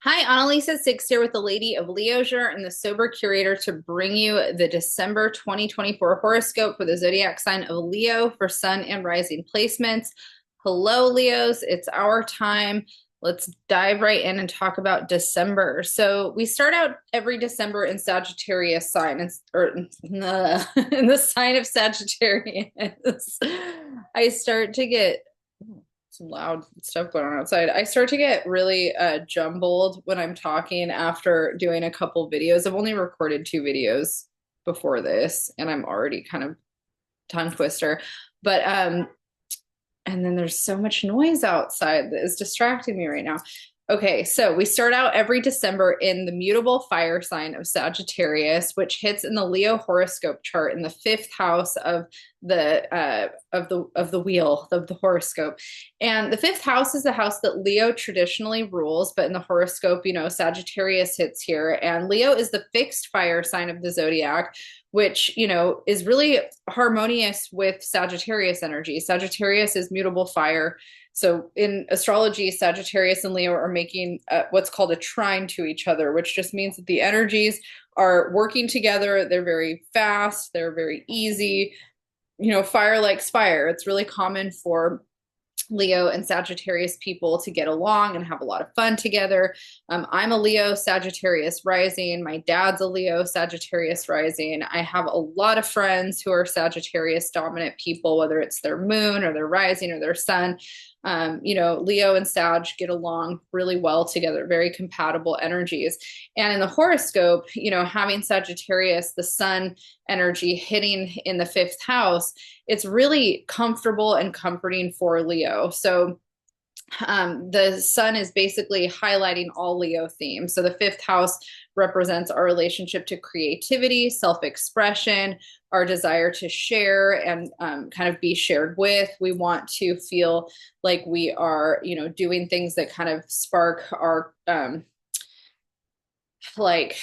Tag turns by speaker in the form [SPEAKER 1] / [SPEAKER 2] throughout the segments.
[SPEAKER 1] Hi, Analisa Six here with the Lady of Leisure and the Sober Curator to bring you the December 2024 horoscope for the zodiac sign of Leo for sun and rising placements. Hello, Leos. It's our time. Let's dive right in and talk about December. So we start out every December in Sagittarius sign, or in the sign of Sagittarius. I start to get some loud stuff going on outside. I start to get really jumbled when I'm talking after doing a couple videos. I've only recorded two videos before this, and I'm already kind of tongue twister. But and then there's so much noise outside that is distracting me right now. Okay, so we start out every December in the mutable fire sign of Sagittarius, which hits in the Leo horoscope chart in the fifth house of the wheel of the horoscope. And the fifth house is the house that Leo traditionally rules, but in the horoscope, Sagittarius hits here, and Leo is the fixed fire sign of the zodiac, which is really harmonious with Sagittarius energy. Sagittarius is mutable fire. So in astrology, Sagittarius and Leo are making what's called a trine to each other, which just means that the energies are working together. They're very fast. They're very easy. Fire likes fire. It's really common for Leo and Sagittarius people to get along and have a lot of fun together. I'm a Leo Sagittarius rising. My dad's a Leo Sagittarius rising. I have a lot of friends who are Sagittarius dominant people, whether it's their moon or their rising or their sun. Leo and Sag get along really well together, very compatible energies. And in the horoscope, having Sagittarius, the sun energy hitting in the fifth house, it's really comfortable and comforting for Leo. So the sun is basically highlighting all Leo themes. So the fifth house represents our relationship to creativity, self-expression, our desire to share and kind of be shared with. We want to feel like we are, doing things that kind of spark our like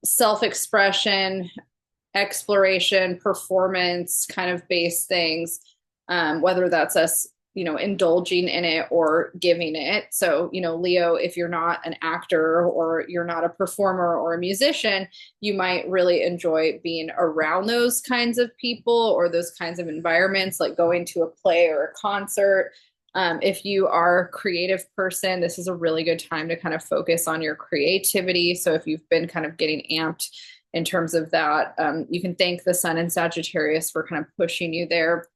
[SPEAKER 1] self-expression, exploration, performance kind of based things, whether that's us indulging in it or giving it. So, Leo, if you're not an actor or you're not a performer or a musician, you might really enjoy being around those kinds of people or those kinds of environments, like going to a play or a concert. If you are a creative person, this is a really good time to kind of focus on your creativity. So if you've been kind of getting amped in terms of that, you can thank the sun and Sagittarius for kind of pushing you there.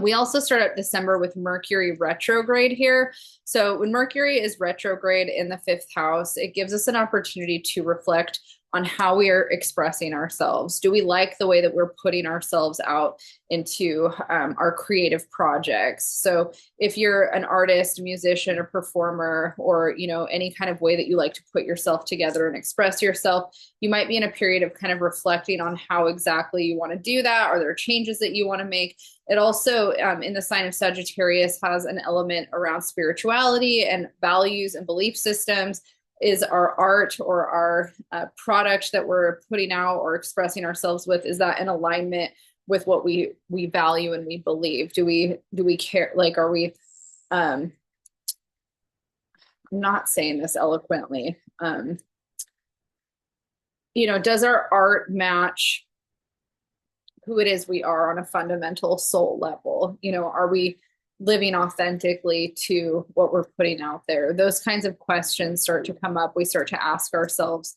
[SPEAKER 1] We also start out December with Mercury retrograde here. So when Mercury is retrograde in the fifth house, it gives us an opportunity to reflect on how we are expressing ourselves. Do we like the way that we're putting ourselves out into our creative projects? So if you're an artist, a musician, a performer, or any kind of way that you like to put yourself together and express yourself, you might be in a period of kind of reflecting on how exactly you want to do that. Are there changes that you want to make? It also, in the sign of Sagittarius, has an element around spirituality and values and belief systems. Is our art or our product that we're putting out or expressing ourselves with, is that in alignment with what we value and we believe? Do we care? Like, are we, I'm not saying this eloquently, does our art match who it is we are on a fundamental soul level? Are we living authentically to what we're putting out there? Those kinds of questions start to come up. We start to ask ourselves,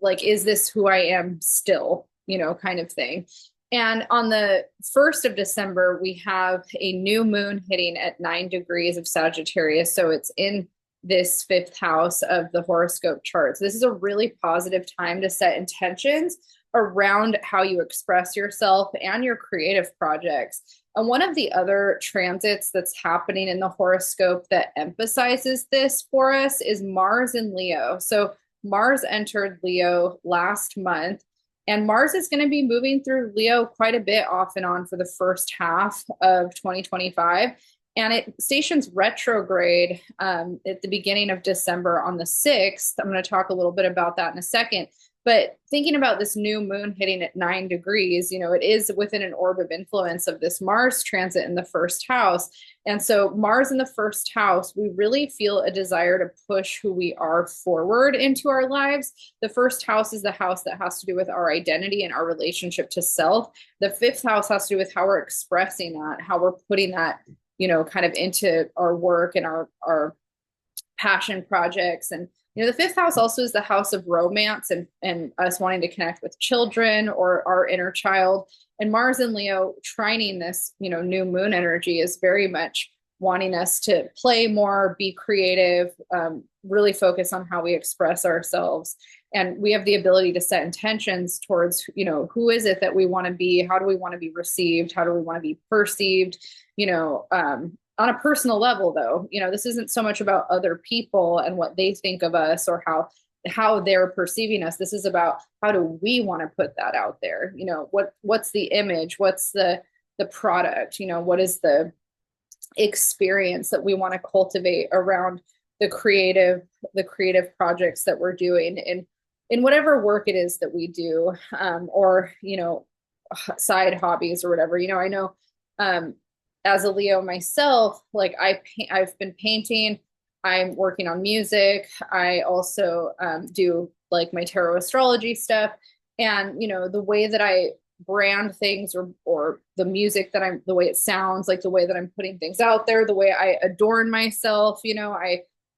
[SPEAKER 1] like, is this who I am still, kind of thing. And on the 1st of December, we have a new moon hitting at 9 degrees of Sagittarius. So it's in this fifth house of the horoscope charts. This is a really positive time to set intentions around how you express yourself and your creative projects. And one of the other transits that's happening in the horoscope that emphasizes this for us is Mars in Leo. So Mars entered Leo last month, and Mars is going to be moving through Leo quite a bit off and on for the first half of 2025. And it stations retrograde at the beginning of December on the 6th. I'm going to talk a little bit about that in a second. But thinking about this new moon hitting at 9 degrees, it is within an orb of influence of this Mars transit in the first house. And so, Mars in the first house, we really feel a desire to push who we are forward into our lives. The first house is the house that has to do with our identity and our relationship to self. The fifth house has to do with how we're expressing that, how we're putting that, kind of into our work and our passion projects. And the fifth house also is the house of romance and us wanting to connect with children or our inner child. And Mars and Leo trining this, new moon energy is very much wanting us to play more, be creative, really focus on how we express ourselves. And we have the ability to set intentions towards, who is it that we want to be? How do we want to be received? How do we want to be perceived? On a personal level, though, this isn't so much about other people and what they think of us or how they're perceiving us. This is about how do we want to put that out there? What's the image? What's the product? What is the experience that we want to cultivate around the creative projects that we're doing in whatever work it is that we do, or side hobbies or whatever. I know, as a Leo myself, like I've been painting, I'm working on music. I also do like my tarot astrology stuff. And, the way that I brand things or the music the way it sounds, like the way that I'm putting things out there, the way I adorn myself,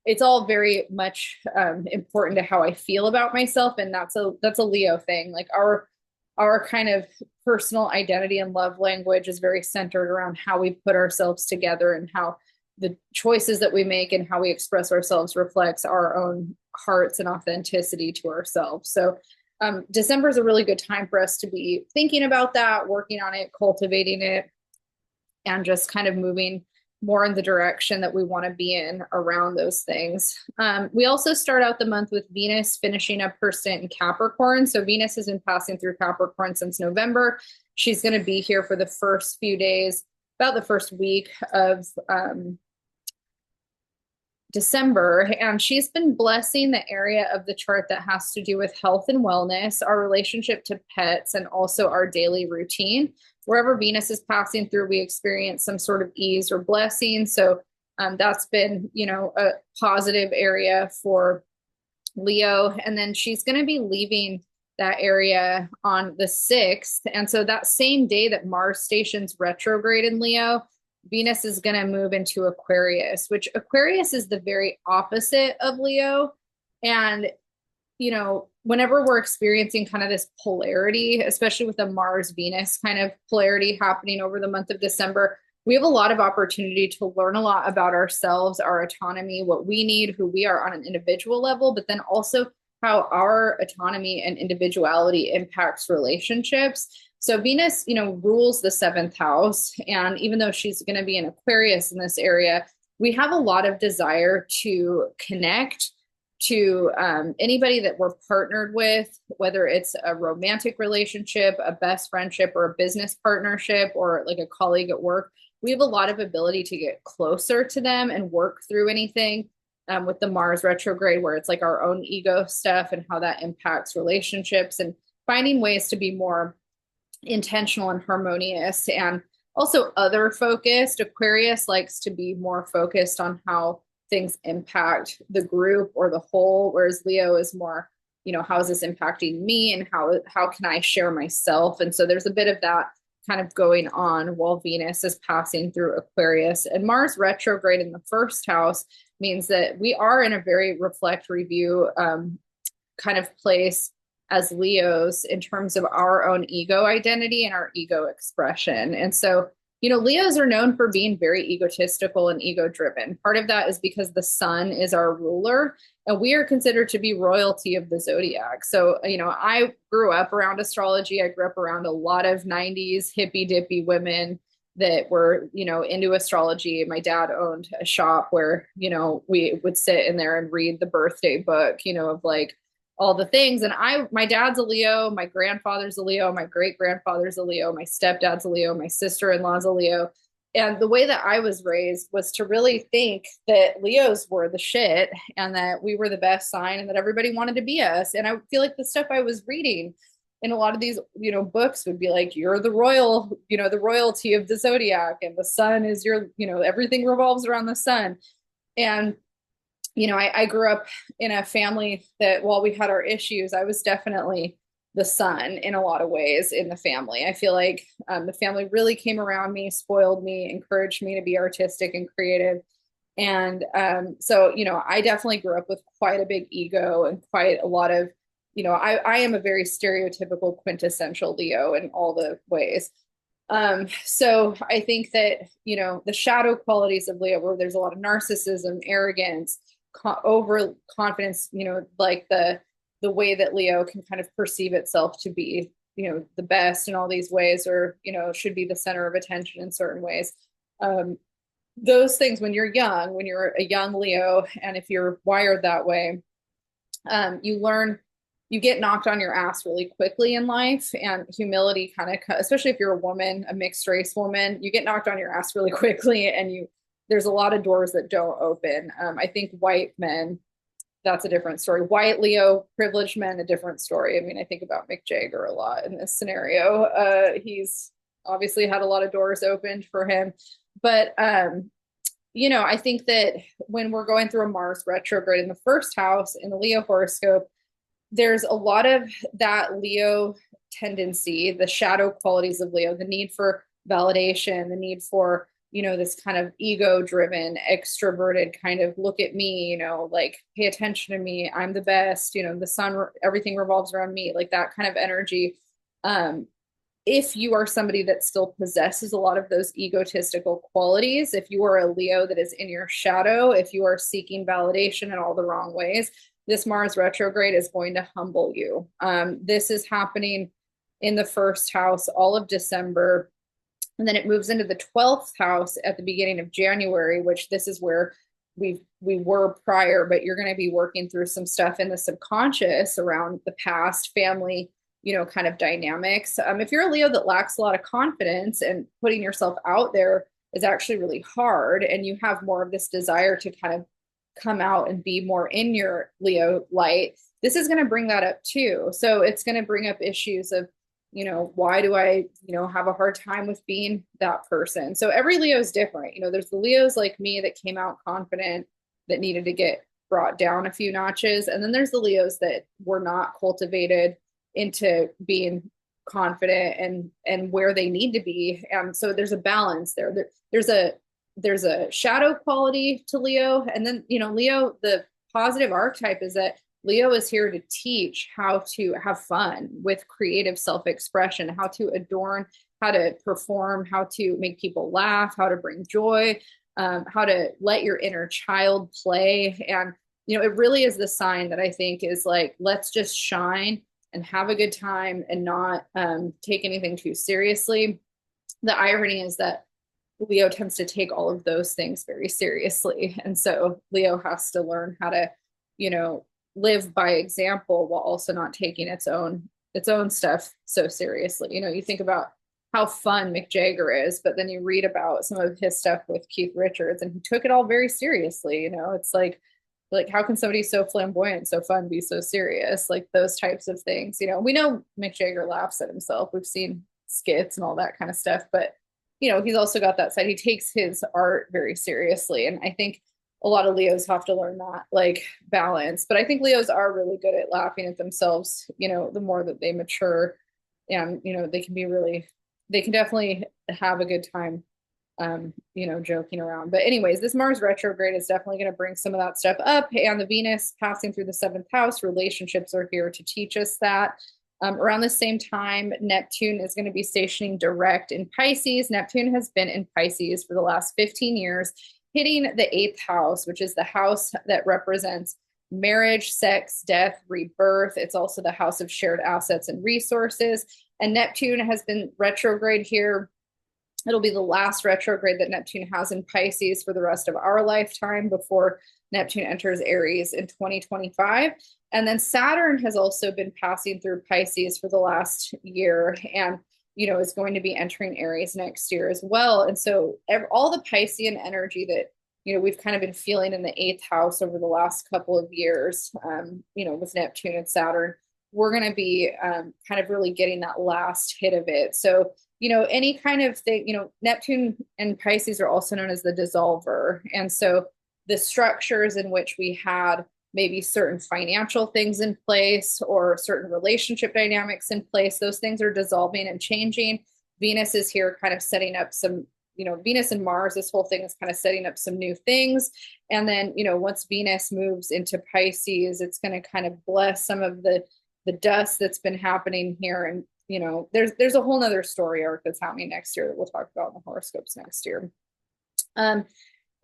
[SPEAKER 1] it's all very much important to how I feel about myself. And that's a Leo thing. Like our kind of personal identity and love language is very centered around how we put ourselves together and how the choices that we make and how we express ourselves reflects our own hearts and authenticity to ourselves. So December is a really good time for us to be thinking about that, working on it, cultivating it, and just kind of moving more in the direction that we want to be in around those things. We also start out the month with Venus finishing up her stint in Capricorn. So Venus has been passing through Capricorn since November. She's going to be here for the first few days, about the first week of December, and she's been blessing the area of the chart that has to do with health and wellness, our relationship to pets, and also our daily routine. Wherever Venus is passing through, we experience some sort of ease or blessing. So that's been, a positive area for Leo. And then she's going to be leaving that area on the 6th. And so that same day that Mars stations retrograde in Leo, Venus is going to move into Aquarius, which Aquarius is the very opposite of Leo. And, whenever we're experiencing kind of this polarity, especially with the Mars Venus kind of polarity happening over the month of December, we have a lot of opportunity to learn a lot about ourselves, our autonomy, what we need, who we are on an individual level, but then also how our autonomy and individuality impacts relationships. So Venus, rules the 7th house. And even though she's going to be in Aquarius in this area, we have a lot of desire to connect to anybody that we're partnered with, whether it's a romantic relationship, a best friendship, or a business partnership, or like a colleague at work. We have a lot of ability to get closer to them and work through anything with the Mars retrograde, where it's like our own ego stuff and how that impacts relationships, and finding ways to be more intentional and harmonious and also other focused. Aquarius likes to be more focused on how things impact the group or the whole, whereas Leo is more, how is this impacting me and how can I share myself? And so there's a bit of that kind of going on while Venus is passing through Aquarius. And Mars retrograde in the first house means that we are in a very reflect, review kind of place as Leos in terms of our own ego identity and our ego expression. And so, Leos are known for being very egotistical and ego driven. Part of that is because the sun is our ruler and we are considered to be royalty of the zodiac. So, I grew up around astrology. I grew up around a lot of 90s hippy dippy women that were, into astrology. My dad owned a shop where, we would sit in there and read the birthday book, of like all the things. And my dad's a Leo, my grandfather's a Leo, my great grandfather's a Leo, my stepdad's a Leo, my sister-in-law's a Leo. And the way that I was raised was to really think that Leos were the shit and that we were the best sign and that everybody wanted to be us. And I feel like the stuff I was reading in a lot of these, books would be like, you're the royal, the royalty of the zodiac, and the sun is your, everything revolves around the sun. And I grew up in a family that while we had our issues, I was definitely the sun in a lot of ways in the family. I feel like the family really came around me, spoiled me, encouraged me to be artistic and creative. And so, I definitely grew up with quite a big ego and quite a lot of, I am a very stereotypical quintessential Leo in all the ways. So I think that, the shadow qualities of Leo, where there's a lot of narcissism, arrogance, overconfidence, like the way that Leo can kind of perceive itself to be, the best in all these ways, or, should be the center of attention in certain ways. Those things when you're young, when you're a young Leo, and if you're wired that way, you get knocked on your ass really quickly in life, and humility kind of, especially if you're a woman, a mixed race woman, you get knocked on your ass really quickly, and there's a lot of doors that don't open. I think white men, that's a different story. White Leo privileged men, a different story. I mean, I think about Mick Jagger a lot in this scenario. He's obviously had a lot of doors opened for him, but I think that when we're going through a Mars retrograde in the first house in the Leo horoscope, there's a lot of that Leo tendency, the shadow qualities of Leo, the need for validation, the need for, this kind of ego driven, extroverted kind of look at me, like pay attention to me. I'm the best, the sun, everything revolves around me, like that kind of energy. If you are somebody that still possesses a lot of those egotistical qualities, if you are a Leo that is in your shadow, if you are seeking validation in all the wrong ways, this Mars retrograde is going to humble you. This is happening in the first house all of December. And then it moves into the 12th house at the beginning of January, which this is where we were prior, but you're going to be working through some stuff in the subconscious around the past, family, kind of dynamics. If you're a Leo that lacks a lot of confidence, and putting yourself out there is actually really hard, and you have more of this desire to kind of come out and be more in your Leo light, this is going to bring that up too. So it's going to bring up issues of, why do I, have a hard time with being that person? So every Leo is different. There's the Leos like me that came out confident, that needed to get brought down a few notches. And then there's the Leos that were not cultivated into being confident and where they need to be. And so there's a balance there. There's a shadow quality to Leo. And then, Leo, the positive archetype is that Leo is here to teach how to have fun with creative self-expression, how to adorn, how to perform, how to make people laugh, how to bring joy, how to let your inner child play. And, it really is the sign that I think is like, let's just shine and have a good time and not take anything too seriously. The irony is that Leo tends to take all of those things very seriously. And so Leo has to learn how to, live by example while also not taking its own stuff so seriously. You think about how fun Mick Jagger is, but then you read about some of his stuff with Keith Richards, and he took it all very seriously. It's like how can somebody so flamboyant, so fun, be so serious? Like those types of things. We know Mick Jagger laughs at himself. We've seen skits and all that kind of stuff, but he's also got that side. He takes his art very seriously. And I think a lot of Leos have to learn that, like, balance. But I think Leos are really good at laughing at themselves, the more that they mature, and, they can definitely have a good time, joking around. But anyways, this Mars retrograde is definitely going to bring some of that stuff up. And the Venus passing through the 7th house, relationships are here to teach us that. Around the same time, Neptune is going to be stationing direct in Pisces. Neptune has been in Pisces for the last 15 years, hitting the 8th house, which is the house that represents marriage, sex, death, rebirth. It's also the house of shared assets and resources. And Neptune has been retrograde here. It'll be the last retrograde that Neptune has in Pisces for the rest of our lifetime before Neptune enters Aries in 2025. And then Saturn has also been passing through Pisces for the last year. And is going to be entering Aries next year as well. And so all the Piscean energy that, we've kind of been feeling in the eighth house over the last couple of years, with Neptune and Saturn, we're going to be kind of really getting that last hit of it. So, any kind of thing, Neptune and Pisces are also known as the dissolver. And so the structures in which we had maybe certain financial things in place or certain relationship dynamics in place, those things are dissolving and changing. Venus is here kind of setting up some, Venus and Mars, this whole thing is kind of setting up some new things. And then, once Venus moves into Pisces, it's going to kind of bless some of the dust that's been happening here. And, there's a whole nother story arc that's happening next year that we'll talk about in the horoscopes next year. And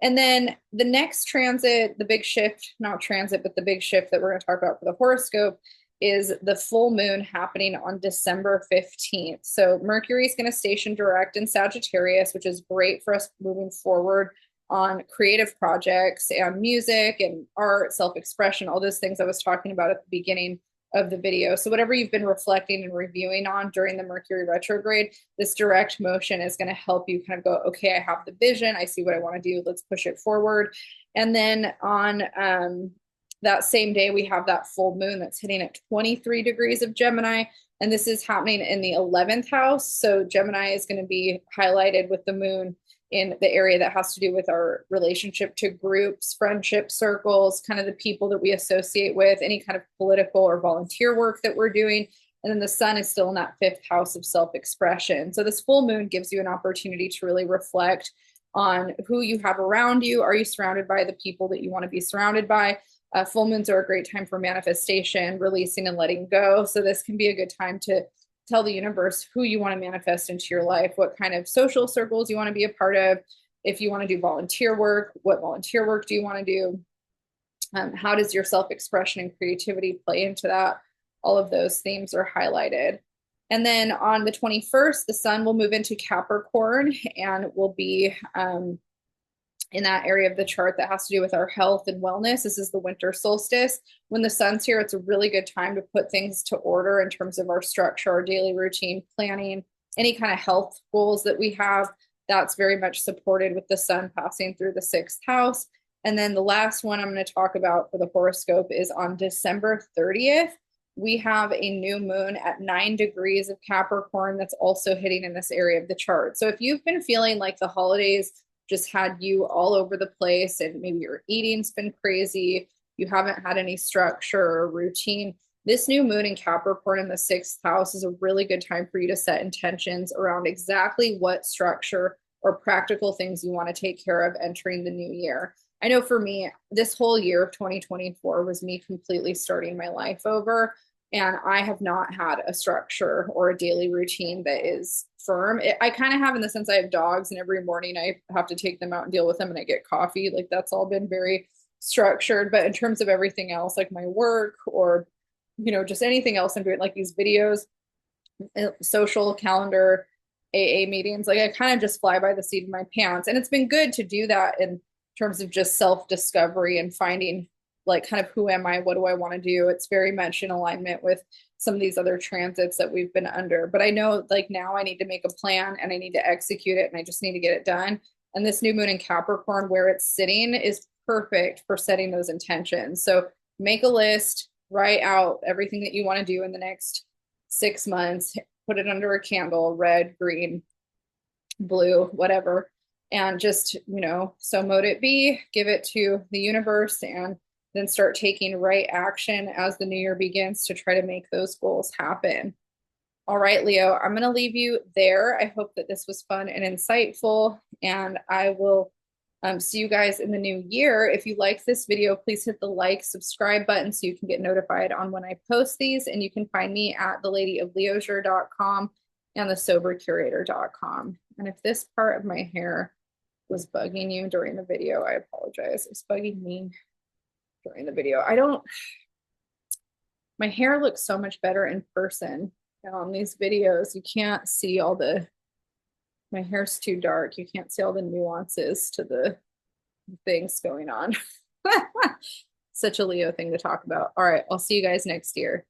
[SPEAKER 1] then the next transit, the big shift, not transit, but the big shift that we're going to talk about for the horoscope is the full moon happening on December 15th. So Mercury is going to station direct in Sagittarius, which is great for us moving forward on creative projects and music and art, self-expression, all those things I was talking about at the beginning of the video. So whatever you've been reflecting and reviewing on during the Mercury retrograde, this direct motion is going to help you kind of go, okay, I have the vision. I see what I want to do. Let's push it forward. And then on that same day, we have that full moon that's hitting at 23 degrees of Gemini. And this is happening in the 11th house. So Gemini is going to be highlighted with the moon in the area that has to do with our relationship to groups, friendship circles, kind of the people that we associate with, any kind of political or volunteer work that we're doing. And then the sun is still in that fifth house of self-expression. So this full moon gives you an opportunity to really reflect on who you have around you. Are you surrounded by the people that you want to be surrounded by? Full moons are a great time for manifestation, releasing and letting go. So this can be a good time to tell the universe who you want to manifest into your life, what kind of social circles you want to be a part of. If you want to do volunteer work, what volunteer work do you want to do? How does your self-expression and creativity play into that? All of those themes are highlighted. And then on the 21st, the sun will move into Capricorn and will be in that area of the chart that has to do with our health and wellness. This is the winter solstice. When the sun's here, it's a really good time to put things to order in terms of our structure, our daily routine, planning, any kind of health goals that we have. That's very much supported with the sun passing through the sixth house. And then the last one I'm going to talk about for the horoscope is on December 30th. We have a new moon at 9 degrees of Capricorn that's also hitting in this area of the chart. So if you've been feeling like the holidays just had you all over the place and maybe your eating's been crazy, you haven't had any structure or routine, this new moon in Capricorn in the sixth house is a really good time for you to set intentions around exactly what structure or practical things you want to take care of entering the new year. I know for me, this whole year of 2024 was me completely starting my life over. And I have not had a structure or a daily routine that is firm. I kind of have in the sense I have dogs and every morning I have to take them out and deal with them and I get coffee. Like that's all been very structured. But in terms of everything else, like my work or, just anything else I'm doing, like these videos, social calendar, AA meetings, like I kind of just fly by the seat of my pants. And it's been good to do that in terms of just self-discovery and finding like kind of who am I? What do I want to do? It's very much in alignment with some of these other transits that we've been under. But I know like now I need to make a plan and I need to execute it and I just need to get it done. And this new moon in Capricorn, where it's sitting, is perfect for setting those intentions. So make a list, write out everything that you want to do in the next 6 months, put it under a candle, red, green, blue, whatever. And just, so mote it be, give it to the universe and then start taking right action as the new year begins to try to make those goals happen. All right, Leo, I'm going to leave you there. I hope that this was fun and insightful, and I will see you guys in the new year. If you like this video, please hit the like, subscribe button so you can get notified on when I post these, and you can find me at theladyofleisure.com and thesobercurator.com. And if this part of my hair was bugging you during the video, I apologize. It's bugging me during the video. My hair looks so much better in person. On these videos, you can't see my hair's too dark. You can't see all the nuances to the things going on. Such a Leo thing to talk about. All right, I'll see you guys next year.